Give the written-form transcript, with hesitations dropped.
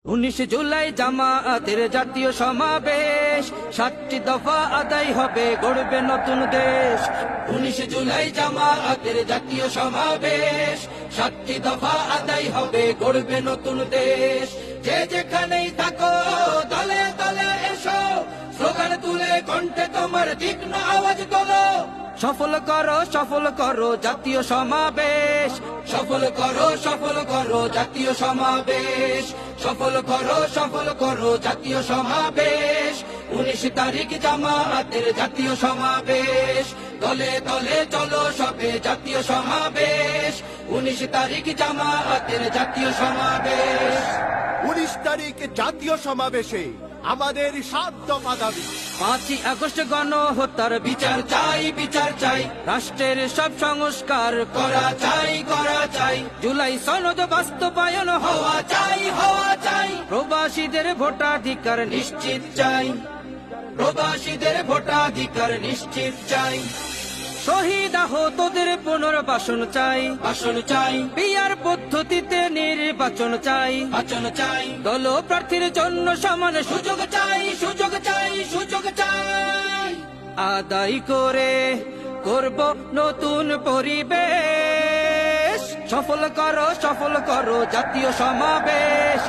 19 জুলাই জামায়াতের জাতীয় সমাবেশ, 7টি দফা আদায় হবে, গড়বে নতুন দেশ। 19 জুলাই জামায়াতের জাতীয় সমাবেশ, 7টি দফা আদায় হবে, গড়বে নতুন দেশ। যে যেখানেই থাকো দলে দলে এসো, স্লোগান তুলে কণ্ঠে তোমার তীক্ষ্ণ আওয়াজ তোলো। সফল করো জাতীয় সমাবেশ, সফল করো জাতীয় সমাবেশ, সফল করো জাতীয় সমাবেশ। 19 তারিখ জামায়াতের জাতীয় সমাবেশ, দলে দলে চলো সবে জাতীয় সমাবেশ। 19 তারিখ জামায়াতের জাতীয় সমাবেশ। 19 তারিখ জাতীয় সমাবেশে আমাদের 7 দফা দাবি। 5ই আগস্ট গণহত্যার বিচার চাই, রাষ্ট্রের সব সংস্কার করা চাই, জুলাই সনদ বাস্তবায়ন হওয়া চাই, প্রবাসীদের ভোটাধিকার নিশ্চিত চাই, শহীদ আহতদের পুনর্বাসন চাই, পিআর পদ্ধতিতে নির্বাচন চাই, দল প্রার্থীর জন্য সমান সুযোগ চাই, আদায় করব নতুন পরিবেশ। সফল করো জাতীয় সমাবেশ।